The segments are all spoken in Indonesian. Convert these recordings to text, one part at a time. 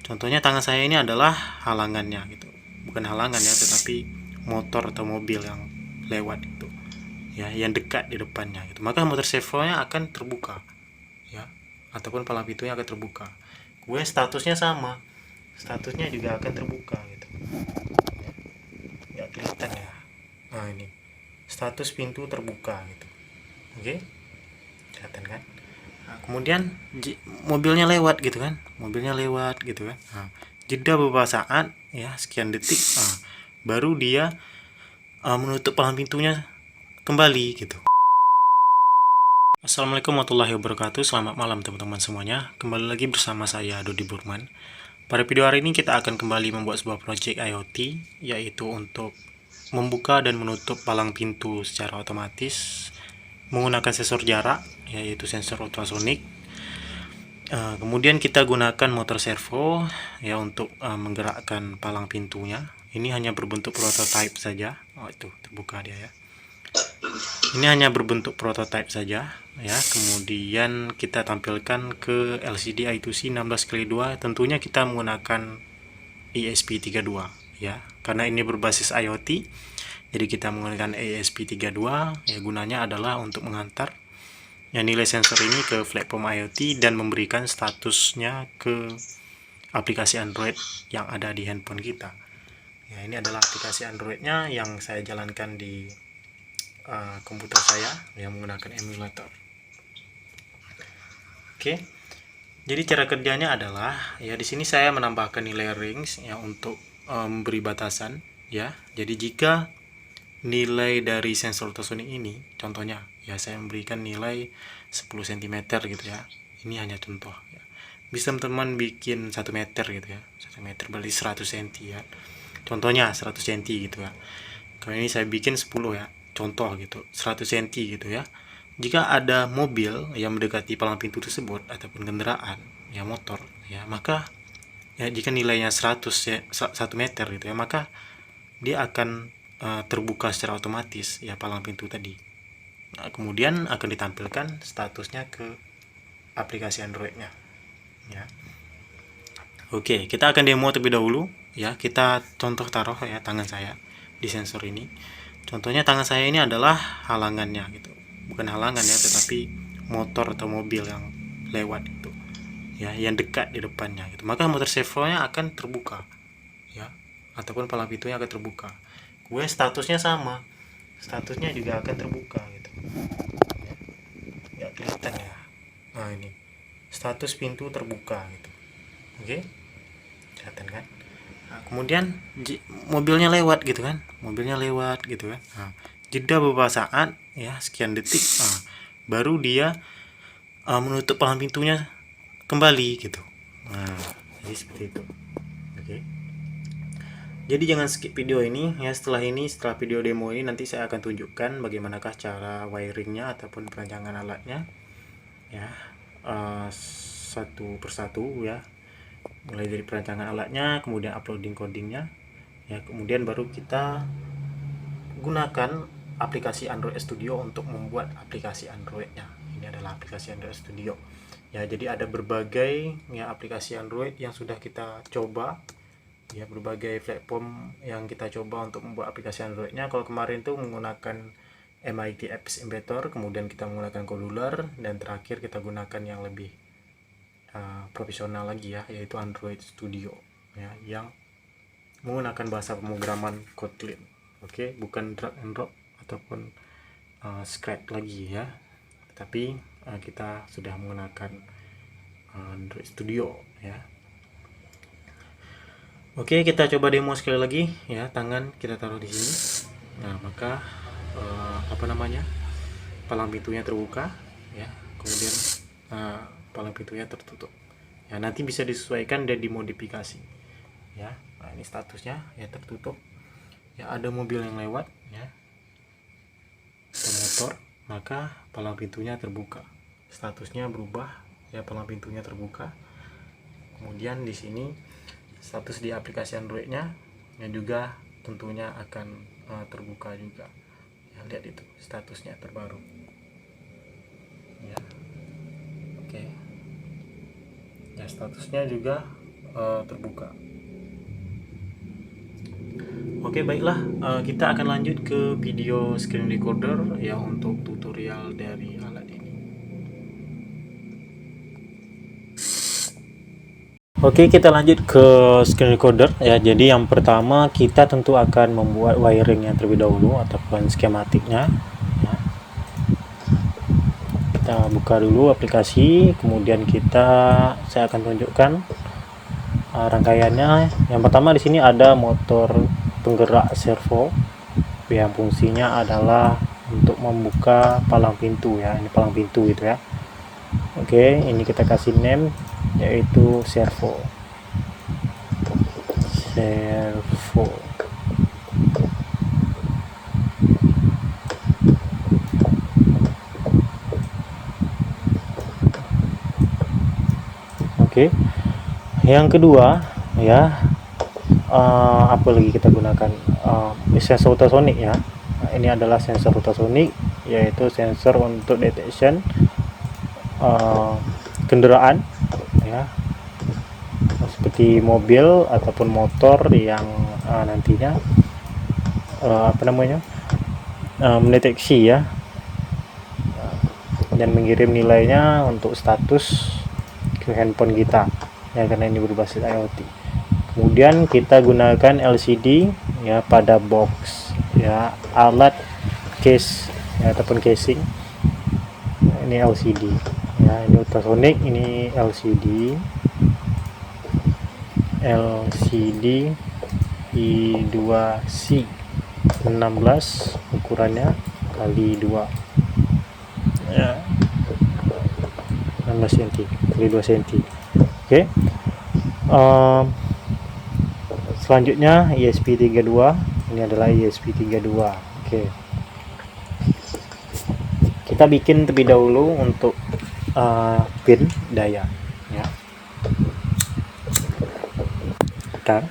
Contohnya tangan saya ini adalah halangannya gitu, bukan halangan ya, tetapi motor atau mobil yang lewat itu ya, yang dekat di depannya gitu. Maka motor servonya akan terbuka ya, ataupun palang pintunya akan terbuka. Gue statusnya sama, statusnya juga akan terbuka gitu. Nggak kelihatan ya. Nah ini status pintu terbuka gitu. Oke, kelihatan kan? Nah, kemudian mobilnya lewat gitu kan, mobilnya lewat gitu kan. Nah, jeda beberapa saat ya, sekian detik, nah, baru dia menutup palang pintunya kembali gitu. Assalamualaikum warahmatullahi wabarakatuh. Selamat malam teman-teman semuanya. Kembali lagi bersama saya Dodi Burman. Pada video hari ini kita akan kembali membuat sebuah project IoT, yaitu untuk membuka dan menutup palang pintu secara otomatis menggunakan sensor jarak, yaitu sensor ultrasonik. Kemudian kita gunakan motor servo ya untuk menggerakkan palang pintunya. Ini hanya berbentuk prototype saja. Oh, itu terbuka dia ya. Ini hanya berbentuk prototype saja ya. Kemudian kita tampilkan ke LCD I2C 16x2. Tentunya kita menggunakan ESP32 ya. Karena ini berbasis IoT, jadi kita menggunakan ESP32 ya. Gunanya adalah untuk mengantar ya nilai sensor ini ke platform IoT dan memberikan statusnya ke aplikasi Android yang ada di handphone kita. Ya, ini adalah aplikasi Androidnya yang saya jalankan di komputer saya yang menggunakan emulator. Oke, jadi cara kerjanya adalah ya, di sini saya menambahkan nilai range ya untuk memberi batasan ya. Jadi jika nilai dari sensor ultrasonik ini, contohnya ya, saya memberikan nilai 10 cm gitu ya. Ini hanya contoh ya. Bisa teman-teman bikin 1 meter gitu ya. 1 meter berarti 100 cm ya. Contohnya 100 cm gitu ya. Kalau ini saya bikin 10 ya. Contoh gitu, 100 cm gitu ya. Jika ada mobil yang mendekati palang pintu tersebut ataupun kendaraan ya, motor ya, maka ya jika nilainya 100 ya, 1 meter gitu ya, maka dia akan terbuka secara otomatis ya palang pintu tadi. Nah, kemudian akan ditampilkan statusnya ke aplikasi Androidnya ya. Oke, kita akan demo terlebih dahulu ya. Kita contoh taruh ya tangan saya di sensor ini. Contohnya tangan saya ini adalah halangannya gitu, bukan halangan ya, tetapi motor atau mobil yang lewat itu ya, yang dekat di depannya gitu. Maka motor servonya akan terbuka ya, ataupun palang pintunya akan terbuka. Gue statusnya sama, statusnya juga akan terbuka gitu ya. Nggak kelihatan ya. Nah ini status pintu terbuka gitu. Oke, kelihatan kan? Nah, kemudian mobilnya lewat gitu kan, mobilnya lewat gitu kan. Nah, jeda beberapa saat ya, sekian detik, nah, baru dia menutup palang pintunya kembali gitu. Nah, jadi seperti itu. Oke, jadi jangan skip video ini ya. Setelah video demo ini nanti saya akan tunjukkan bagaimanakah cara wiringnya ataupun perancangan alatnya ya, satu persatu ya, mulai dari perancangan alatnya, kemudian uploading codingnya ya, kemudian baru kita gunakan aplikasi Android Studio untuk membuat aplikasi Androidnya. Ini adalah aplikasi Android Studio ya. Jadi ada berbagai ya aplikasi Android yang sudah kita coba ya, berbagai platform yang kita coba untuk membuat aplikasi Androidnya. Kalau kemarin tuh menggunakan MIT Apps Inventor, kemudian kita menggunakan Colular, dan terakhir kita gunakan yang lebih profesional lagi ya, yaitu Android Studio ya, yang menggunakan bahasa pemrograman Kotlin. Oke, bukan drag and drop ataupun script lagi ya, tapi kita sudah menggunakan Android Studio ya. Oke, kita coba demo sekali lagi ya. Tangan kita taruh di sini. Nah, maka palang pintunya terbuka ya. Kemudian palang pintunya tertutup. Ya, nanti bisa disesuaikan dan dimodifikasi. Ya. Nah, ini statusnya ya, tertutup. Ya, ada mobil yang lewat ya. Ada motor, maka palang pintunya terbuka. Statusnya berubah ya, palang pintunya terbuka. Kemudian di sini status di aplikasi Androidnya yang juga tentunya akan terbuka juga ya. Lihat itu statusnya terbaru ya. Oke ya, statusnya juga terbuka. Oke, baiklah, kita akan lanjut ke video screen recorder ya untuk tutorial dari alat ini. Oke, kita lanjut ke screen recorder ya. Jadi yang pertama kita tentu akan membuat wiring yang terlebih dahulu ataupun skematiknya ya. Kita buka dulu aplikasi, kemudian saya akan tunjukkan rangkaiannya. Yang pertama di sini ada motor penggerak servo yang fungsinya adalah untuk membuka palang pintu ya. Ini palang pintu gitu ya. Oke, ini kita kasih name yaitu servo. Oke, yang kedua ya, apa lagi kita gunakan, sensor ultrasonic ya. Nah, ini adalah sensor ultrasonic, yaitu sensor untuk detection kendaraan ya, seperti mobil ataupun motor yang nantinya mendeteksi ya dan mengirim nilainya untuk status ke handphone kita ya, karena ini berbasis IoT. Kemudian kita gunakan LCD ya pada box ya, alat case ya, ataupun casing. Ini LCD ya, ini ultrasonic, ini LCD I2C 16 ukurannya kali 2 ya, 16 cm kali 2 cm. Oke. Selanjutnya ESP32, ini adalah ESP32. Oke. Kita bikin terlebih dahulu untuk pin daya ya. Bentar.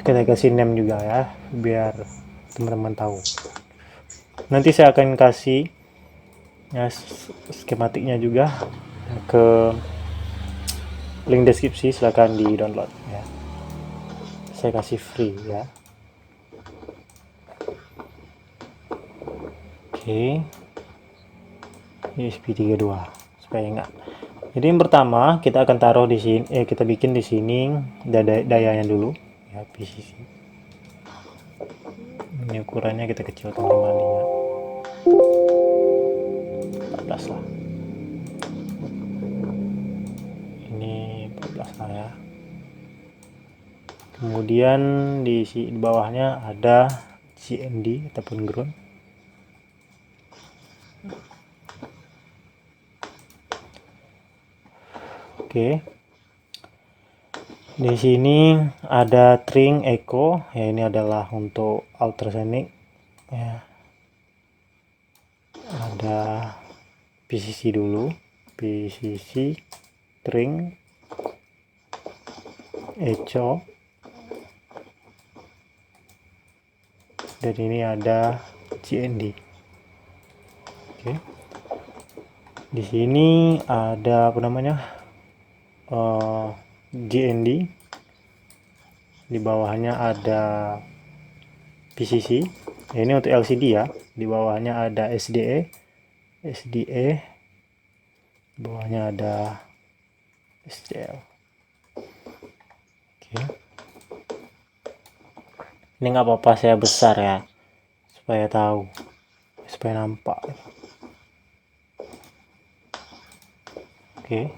Kita kasih name juga ya, biar teman-teman tahu. Nanti saya akan kasih ya skematiknya juga ke link deskripsi, silahkan di download ya. Saya kasih free ya. Oke. ESP32 supaya ingat. Jadi yang pertama kita akan taruh di sini, kita bikin di sini dayanya dulu ya, PCC. Ini ukurannya kita kecilkan kembali ya, 14 lah, ini 14 lah ya. Kemudian di bawahnya ada CND ataupun ground. Oke. Di sini ada Tring Echo ya, ini adalah untuk ultrasonic ya. Ada PCC dulu, PCC, Tring, Echo, dan ini ada CND. Oke. Di sini ada GND, di bawahnya ada PCC ya, ini untuk LCD ya. Di bawahnya ada SDE, di bawahnya ada SDL. Oke. Ini nggak apa-apa saya besar ya, supaya tahu, supaya nampak. Oke.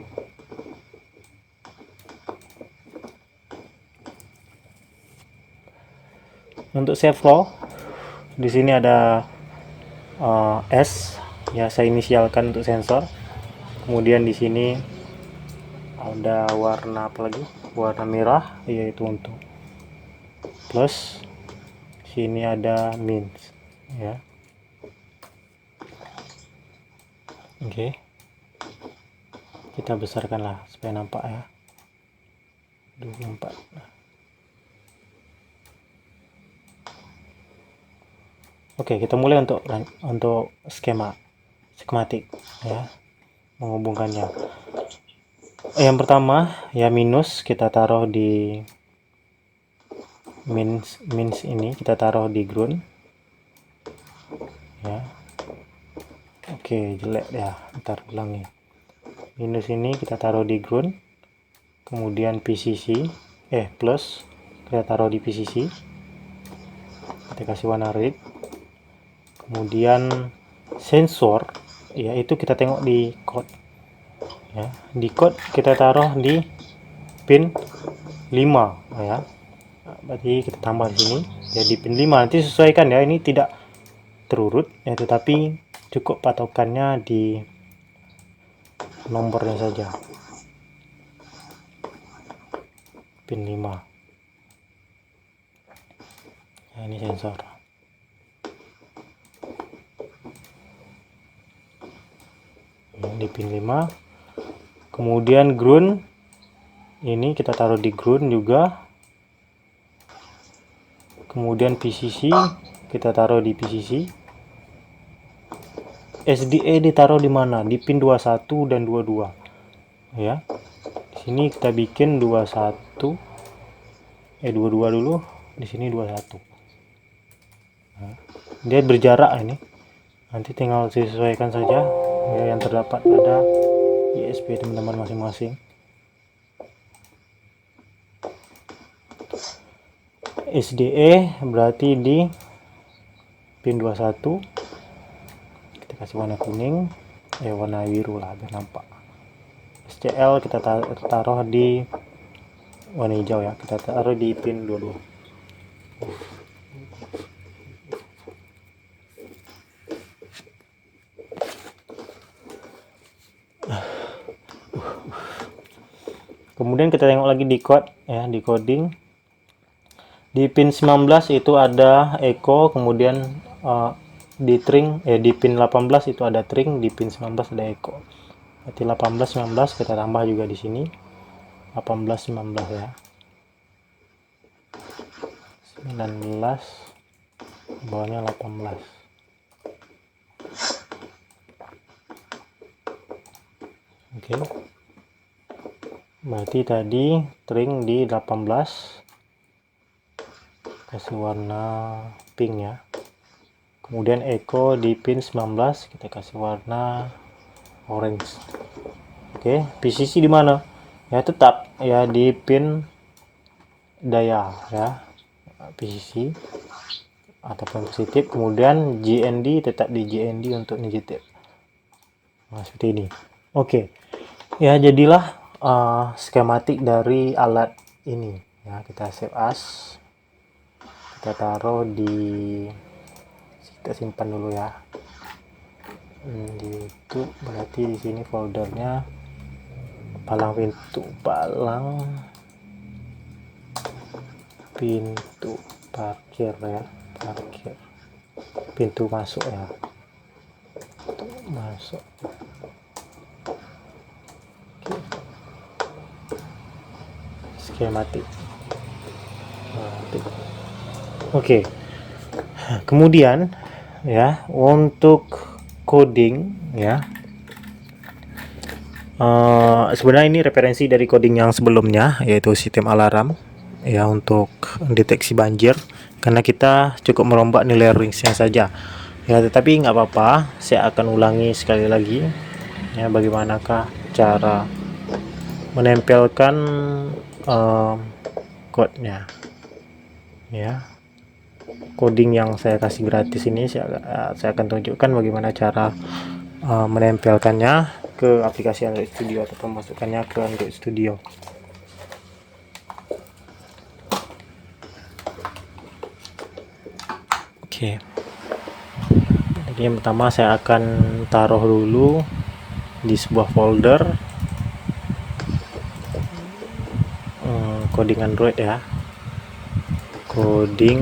Untuk save flow, di sini ada S ya, saya inisialkan untuk sensor. Kemudian di sini ada warna apa lagi? Warna merah, yaitu untuk plus. Sini ada minus ya. Oke. Kita besarkanlah supaya nampak ya. 24. Oke, kita mulai untuk skematik ya, menghubungkannya. Yang pertama ya, minus kita taruh di mins ini kita taruh di ground ya. Oke, jelek ya, ntar ulangi. Minus ini kita taruh di ground, kemudian PCC plus kita taruh di PCC, kita kasih warna red. Kemudian sensor ya, itu kita tengok di code ya, di code kita taruh di pin 5 ya, berarti kita tambah di sini jadi pin 5. Nanti sesuaikan ya, ini tidak terurut ya, tetapi cukup patokannya di nomornya saja, pin 5 ya, ini sensor. Di pin 5. Kemudian ground ini kita taruh di ground juga. Kemudian PCC kita taruh di PCC. SDA ditaruh di mana? Di pin 21 dan 22 ya. Di sini kita bikin 22 dulu, di sini 21. Nah, dia berjarak ini, nanti tinggal disesuaikan saja ya, yang terdapat pada ISP teman-teman masing-masing. SDE berarti di pin 21, kita kasih warna kuning, warna biru lah biar nampak. SCL kita taruh di warna hijau ya, kita taruh di pin 22. Kemudian kita tengok lagi di code ya, di coding. Di pin 19 itu ada echo, kemudian di string di pin 18 itu ada string, di pin 19 ada echo. Berarti 18 19 kita tambah juga di sini. 18 19 ya. 19 bawahnya 18. Oke. Berarti tadi string di 18 kasih warna pink ya. Kemudian echo di pin 19 kita kasih warna orange. Oke, PCC di mana? Ya tetap ya di pin daya ya, PCC ataupun positif. Kemudian GND tetap di GND untuk negatif. Nah, seperti ini. Oke. Ya, jadilah skematik dari alat ini ya. Kita save as, kita taruh di, kita simpan dulu ya. Itu berarti di sini foldernya palang pintu parkir ya, parkir pintu masuk ya, pintu masuk. Skematik. Oke. Kemudian ya, untuk coding ya, sebenarnya ini referensi dari coding yang sebelumnya, yaitu sistem alarm ya, untuk deteksi banjir, karena kita cukup merombak nilai ringsnya saja ya, tetapi nggak apa-apa, saya akan ulangi sekali lagi ya, bagaimanakah cara menempelkan code-nya ya. Coding yang saya kasih gratis ini saya akan tunjukkan bagaimana cara menempelkannya ke aplikasi Android Studio atau memasukkannya ke Android Studio. Oke. Jadi yang pertama saya akan taruh dulu di sebuah folder coding Android ya, coding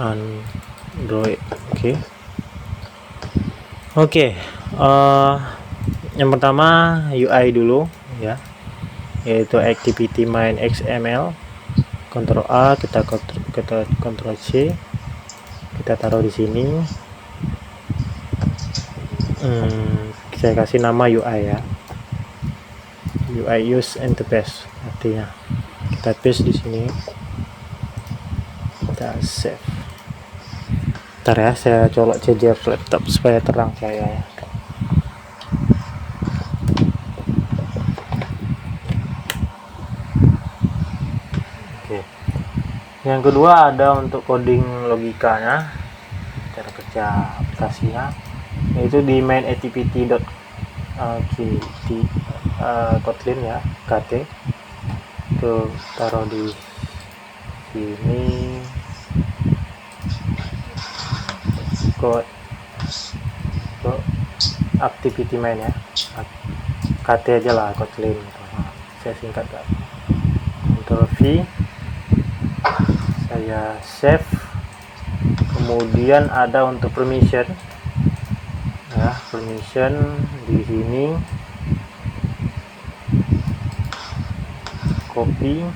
Android. Oke. Yang pertama UI dulu ya, yaitu activity main XML. Ctrl A, kita Ctrl C, kita taruh di sini. Saya kasih nama UI ya, UI use interface artinya. Kita paste di sini, kita save. Ntar ya, saya colok charger laptop supaya terang saya ya. Oke. Yang kedua ada untuk coding logikanya, cara kerja aplikasinya, yaitu di main activity.kt Kotlin ya, KT. Itu taruh di sini, code activity main ya, KT aja lah, Kotlin. Saya singkat kan. Ctrl V, saya save. Kemudian ada untuk permission ya, permission di sini, copy.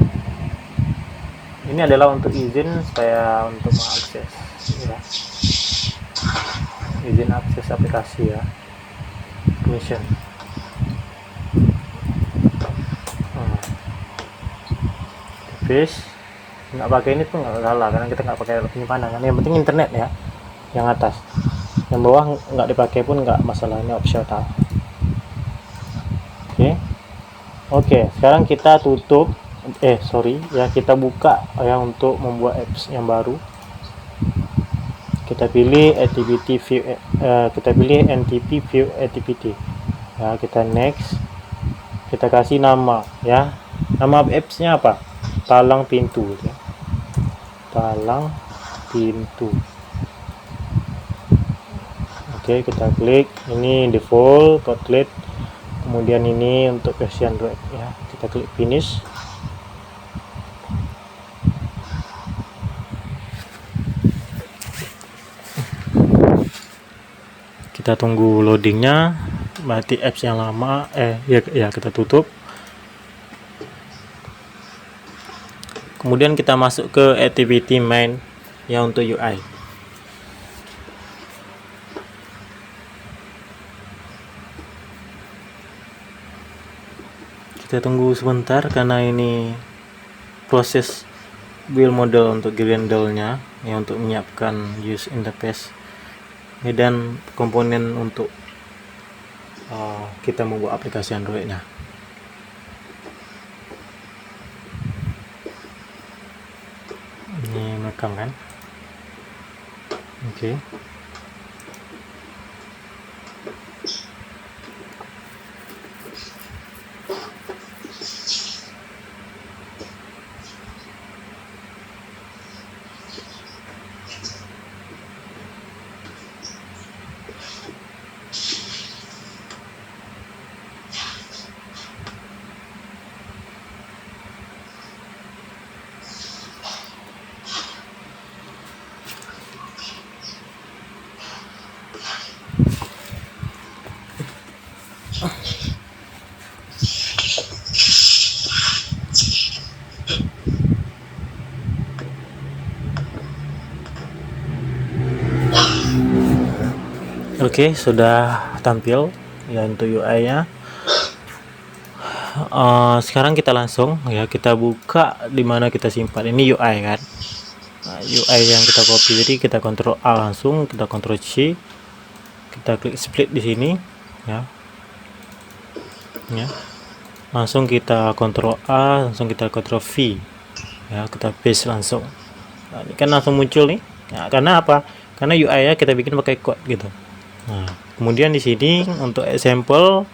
Ini adalah untuk izin supaya untuk mengakses ya, izin akses aplikasi ya, permission. Paste. Nggak pakai ini pun nggak salah karena kita nggak pakai penyimpanan kan, yang penting internet ya, yang atas. Yang bawah nggak dipakai pun nggak masalah, ini optional. Oke, sekarang kita tutup, kita buka ya untuk membuat apps yang baru. Kita pilih activity view, kita pilih NTP view activity ya, kita next, kita kasih nama ya, nama apps-nya apa, palang pintu ya. Palang pintu. Oke, kita klik, ini default Kotlin, kemudian ini untuk versi Android ya, kita klik finish. Kita tunggu loadingnya, berarti apps yang lama ya kita tutup. Kemudian kita masuk ke activity main ya untuk UI. Kita tunggu sebentar karena ini proses build model untuk Gradle-nya ya, untuk menyiapkan use interface ya, dan komponen untuk kita membuat aplikasi Android-nya. Ini merekam kan? Oke. Oke, sudah tampil ya untuk UI-nya. Sekarang kita langsung ya, kita buka di mana kita simpan. Ini UI kan, UI yang kita copy. Jadi kita Ctrl A langsung, kita Ctrl C, kita klik split di sini ya. Langsung kita Ctrl A, langsung kita Ctrl V ya, kita paste langsung. Nah, ini kan langsung muncul nih ya, karena apa? Karena UI-nya kita bikin pakai code gitu. Nah, kemudian di sini untuk example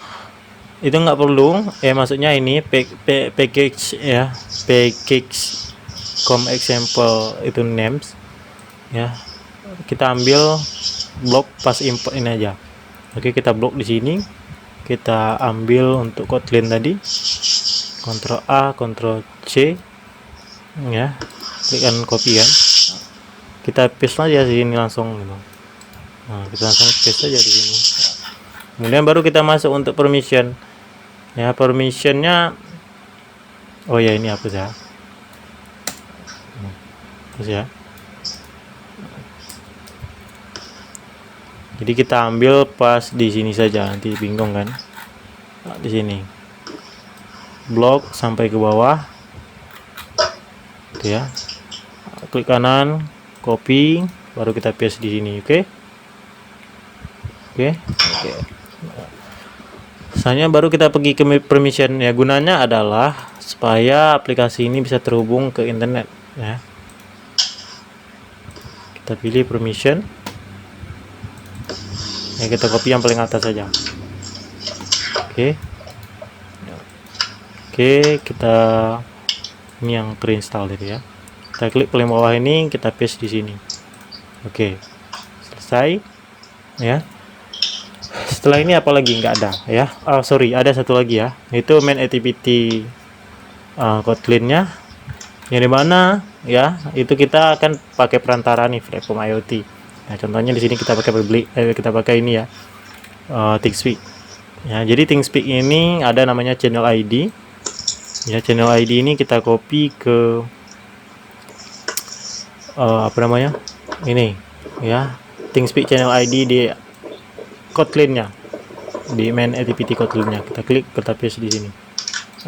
itu nggak perlu ya, maksudnya ini package ya, package example itu names ya, kita ambil blok pas import ini aja. Oke, kita blok di sini, kita ambil untuk Kotlin tadi, Ctrl A, Ctrl C ya, klik kan, copy kan, kita paste aja di sini langsung gitu. Nah, kita langsung paste aja di sini. Kemudian baru kita masuk untuk permission ya, permissionnya oh ya, ini hapus ya, hapus ya. Jadi kita ambil pas di sini saja, nanti bingung kan. Nah, di sini blok sampai ke bawah gitu ya. Klik kanan, copy, baru kita paste di sini. Oke. Misalnya baru kita pergi ke permission ya, gunanya adalah supaya aplikasi ini bisa terhubung ke internet ya. Kita pilih permission ya, kita copy yang paling atas saja. Oke, kita ini yang terinstall itu ya. Kita klik paling bawah ini, kita paste di sini. Oke, selesai ya. Setelah ini apa lagi? Nggak ada ya. Sorry, ada satu lagi ya, itu main activity Kotlin-nya, yang dimana ya itu kita akan pakai perantara nih, Freecom IoT. Nah, contohnya di sini kita pakai ini ya, ThingSpeak ya. Jadi ThingSpeak ini ada namanya channel ID ya. Channel ID ini kita copy ke apa namanya ini ya, ThingSpeak channel ID di Kotlin-nya, di main activity Kotlin-nya. Kita klik, kita paste di sini.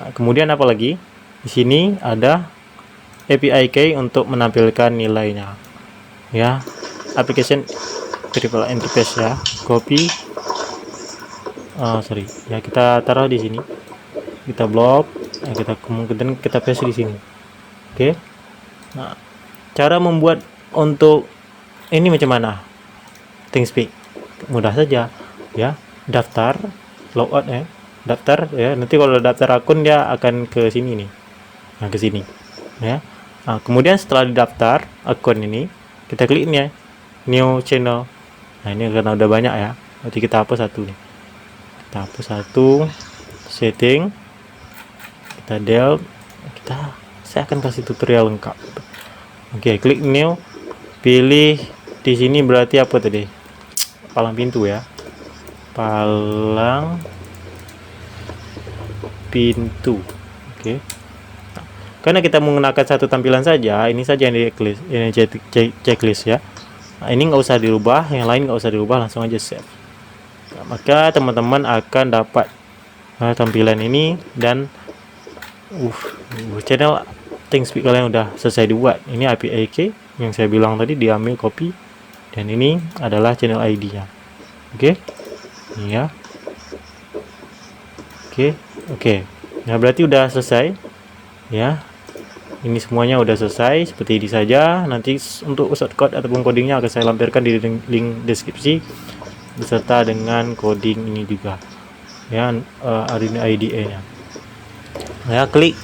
Nah, kemudian apa lagi? Di sini ada API key untuk menampilkan nilainya ya. Application Variable Interface ya. Copy, sorry ya, kita taruh di sini. Kita blok, nah, kita kemudian kita paste di sini. Oke. Nah, cara membuat untuk ini macam mana? ThingSpeak mudah saja ya. Daftar, logout ya, daftar ya. Nanti kalau daftar akun dia akan ke sini nih. Nah, ke sini ya. Nah, kemudian setelah didaftar akun ini, kita klik ini ya, new channel. Nah, ini karena udah banyak ya, nanti kita hapus satu nih. Kita hapus satu, setting, kita delete, saya akan kasih tutorial lengkap. Oke, klik new, pilih di sini berarti apa tadi? Palang pintu ya. Palang pintu. Oke. Karena kita menggunakan satu tampilan saja, ini saja yang di checklist ya. Nah, ini nggak usah dirubah, yang lain nggak usah dirubah, langsung aja save. Nah, maka teman-teman akan dapat tampilan ini, dan channel ThingSpeak kalian udah selesai dibuat. Ini API key yang saya bilang tadi, diambil copy, dan ini adalah channel ID-nya. Oke. Ya. Oke. Nah, berarti udah selesai ya. Ini semuanya udah selesai, seperti ini saja. Nanti untuk shortcode ataupun codingnya akan saya lampirkan di link deskripsi beserta dengan coding ini juga ya, Arduino IDE nya ya. Klik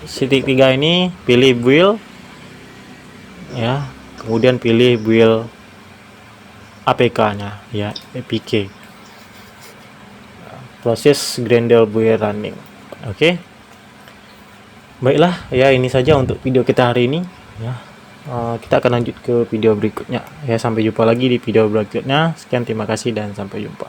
titik 3 ini, pilih build ya, kemudian pilih build APK nya ya, APK, proses Grendel build running. Oke. Baiklah ya, ini saja untuk video kita hari ini ya. Kita akan lanjut ke video berikutnya ya. Sampai jumpa lagi di video berikutnya. Sekian, terima kasih dan sampai jumpa.